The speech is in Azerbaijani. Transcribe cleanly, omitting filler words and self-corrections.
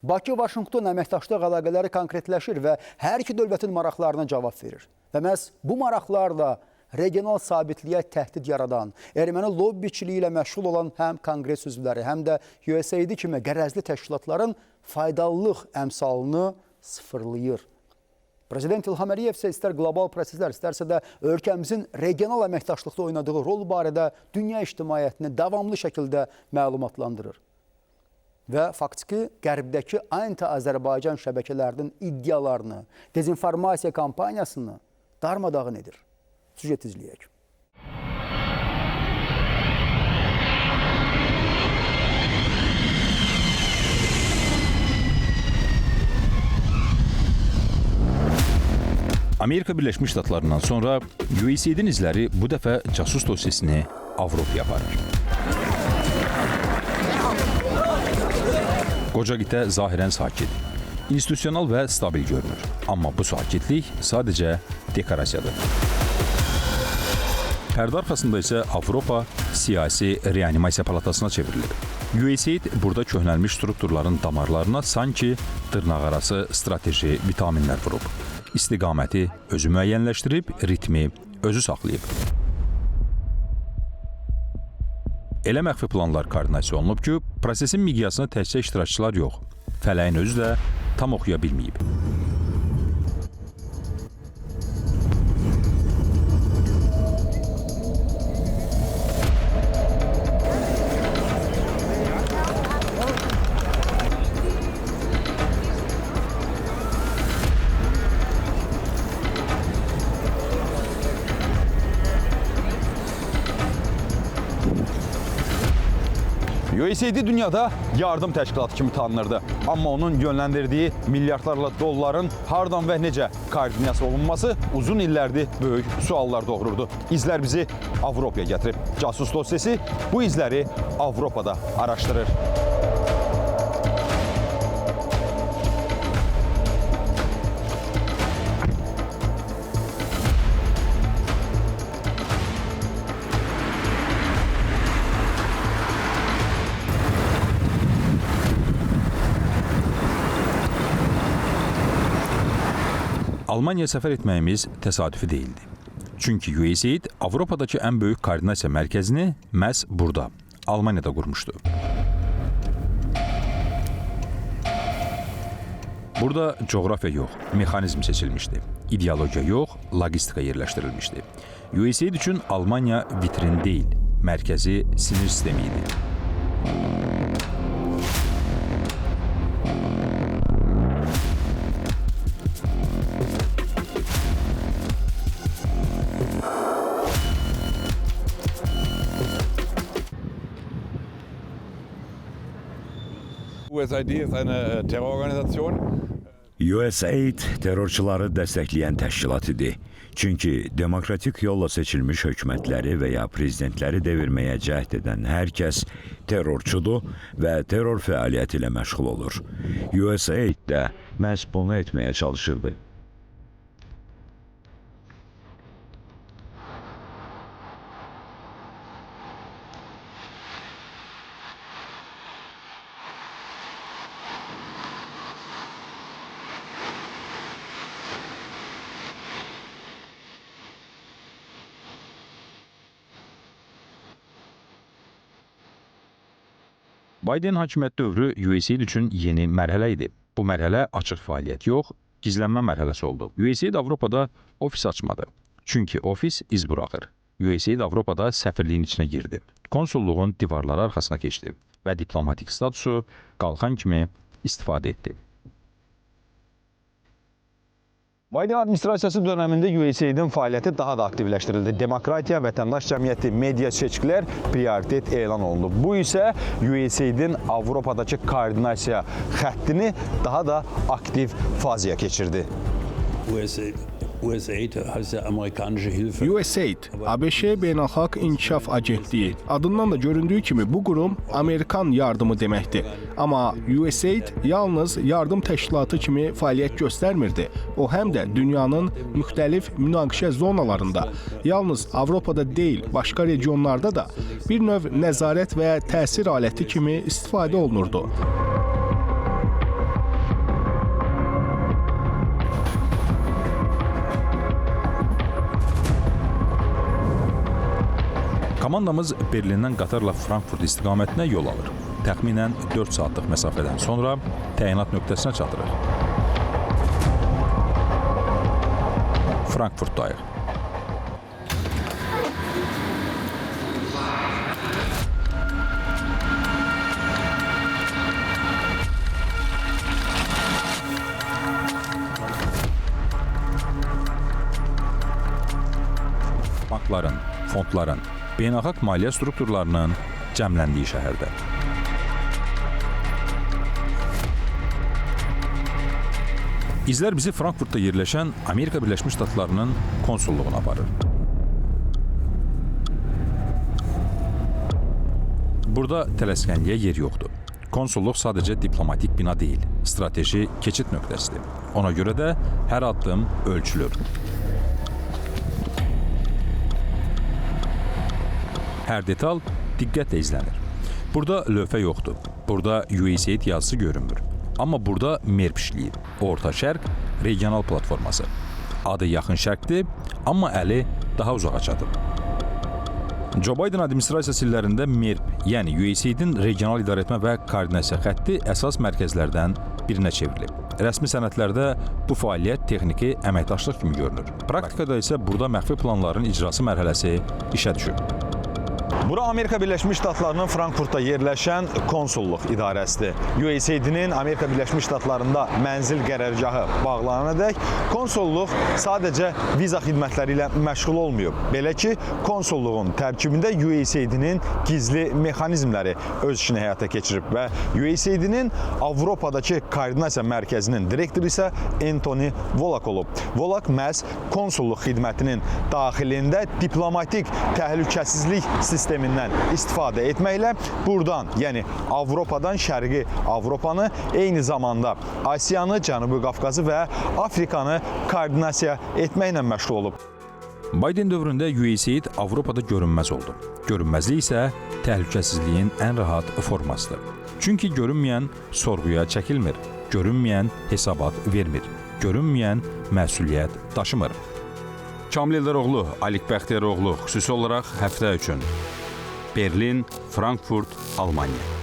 Bakı-Vaşinqton əməkdaşlıq əlaqələri konkretləşir və hər iki dövlətin maraqlarına cavab verir. Və məhz bu maraqlarla regional sabitliyə təhdid yaradan, erməni lobbiçiliyi ilə məşğul olan həm konqres üzvləri, həm də USAID kimi qərəzli təşkilatların faydalılıq əmsalını sıfırlayır. Prezident İlham Əliyev isə istər qlobal proseslər, istərsə də ölkəmizin regional əməkdaşlıqda oynadığı rol barədə dünya ictimaiyyətini davamlı şəkildə məlumatlandırır. Və faktiki qərbdəki anti-Azərbaycan şəbəkələrinin iddialarını, dezinformasiya kampaniyasını darmadağın edir. Süjet izləyək. Amerika Birləşmiş Ştatlarından sonra USAID-in izləri bu dəfə casus dosyasını Avropaya aparır. Qoca qitə zahirən sakit, institusional və stabil görünür. Amma bu sakitlik sadəcə dekorasiyadır. Pərdə arxasında isə Avropa siyasi reanimasiya palatasına çevrilir. USAID burada köhnəlmiş strukturların damarlarına sanki dırnaqarası strateji vitaminlər vurub. İstiqaməti özü müəyyənləşdirib, ritmi özü saxlayıb. Elə məxfi planlar koordinasiya olunub ki, prosesin miqyasını təkcə iştirakçılar yox, fələyin özü də tam oxuya bilməyib. USAID dünyada yardım təşkilatı kimi tanınırdı. Amma onun yönləndirdiyi milyardlarla dolların hardan və necə koordinasiya olunması uzun illərdir böyük suallar doğururdu. İzlər bizi Avropaya gətirib. Casus dosyası bu izləri Avropada araşdırır. Almaniya səfər etməyimiz təsadüfi deyildi. Çünki USAID Avropadakı ən böyük koordinasiya mərkəzini məhz burada, Almaniyada qurmuşdu. Burada coğrafiya yox, mexanizm seçilmişdi. İdeologiya yox, logistika yerləşdirilmişdi. USAID üçün Almaniya vitrin deyil, mərkəzi sinir sistemi idi. USAID ist eine Terrororganisation. USAID terrorçuları dəstəkləyən təşkilat idi. Çünki demokratik yolla seçilmiş hökumətləri və ya prezidentləri devirməyə cəhd edən hər kəs terrorçudur və terror fəaliyyəti ilə məşğul olur. USAID də məhz bunu etməyə çalışırdı. Biden hakimiyyət dövrü USAID üçün yeni mərhələ idi. Bu mərhələ açıq fəaliyyət yox, gizlənmə mərhələsi oldu. USAID Avropada ofis açmadı. Çünki ofis iz buraxır. USAID Avropada səfirliyin içinə girdi. Konsulluğun divarları arxasına keçdi və diplomatik statusu qalxan kimi istifadə etdi. Biden administrasiyası dönəmində USAID-in fəaliyyəti daha da aktivləşdirildi. Demokratiya, vətəndaş cəmiyyəti, media seçkilər prioritet elan olundu. Bu isə USAID-in Avropadakı koordinasiya xəttini daha da aktiv fazaya keçirdi. USAID ABŞ Beynəlxalq İnkişaf Agentliyi. Adından da göründüyü kimi bu qurum Amerikan yardımı deməkdir. Amma USAID yalnız yardım təşkilatı kimi fəaliyyət göstərmirdi. O həm də dünyanın müxtəlif münaqişə zonalarında, yalnız Avropada deyil, başqa regionlarda da bir növ nəzarət və təsir aləti kimi istifadə olunurdu. Komandamız Berlindən qatarla Frankfurt istiqamətinə yol alır. Təxminən 4 saatlıq məsafədən sonra təyinat nöqtəsinə çatırıq. Frankfurtdayıq. Bankların, fondların, beynəlxalq maliyyə strukturlarının cəmləndiyi şəhərdə. İzlər bizi Frankfurtda yerləşən Amerika Birləşmiş Ştatlarının konsulluğuna aparır. Burada tələskənliyə yer yoxdur. Konsulluq sadəcə diplomatik bina deyil, strateji keçid nöqtəsidir. Ona görə də hər addım ölçülür. Hər detal diqqətlə izlənir. Burada lövhə yoxdur. Burada USAID yazısı görünmür. Amma burada MERP işləyir. Orta Şərq regional platforması. Adı Yaxın Şərqdir, amma əli daha uzağa çatıb. Joe Biden administrasiyası illərində MERP, yəni USAID-in regional idarəetmə və koordinasiya xətti əsas mərkəzlərdən birinə çevrilib. Rəsmi sənədlərdə bu fəaliyyət texniki əməkdaşlıq kimi görünür. Praktikada isə burada məxfi planların icrası mərhələsi işə düşür. Bura Amerika Birləşmiş Ştatlarının Frankfurtda yerləşən konsulluq idarəsidir. USAID-nin Amerika Birləşmiş Ştatlarında mənzil qərargahı bağlananadək konsulluq sadəcə viza xidmətləri ilə məşğul olmayıb. Belə ki, konsulluğun tərkibində USAID-nin gizli mexanizmləri öz işini həyata keçirib və USAID-nin Avropadakı koordinasiya mərkəzinin direktoru isə Anthony Volak olub. Volak məhz konsulluq xidmətinin daxilində diplomatik təhlükəsizlik sistemindən istifadə etməklə buradan, yəni Avropadan Şərqi Avropanı, eyni zamanda Asiyanı, Cənubi Qafqazı və Afrikanı koordinasiya etməklə məşğul olub. Biden dövründə USAID Avropada görünməz oldu. Görünməzlik isə təhlükəsizliyin ən rahat formasıdır. Çünki görünməyən sorğuya çəkilmir, görünməyən hesabat vermir, görünməyən məsuliyyət daşımır. Kamil Eldaroğlu, Alik Bəxtiyaroğlu, xüsusi olaraq həftə üçün Berlin, Frankfurt, Almaniya.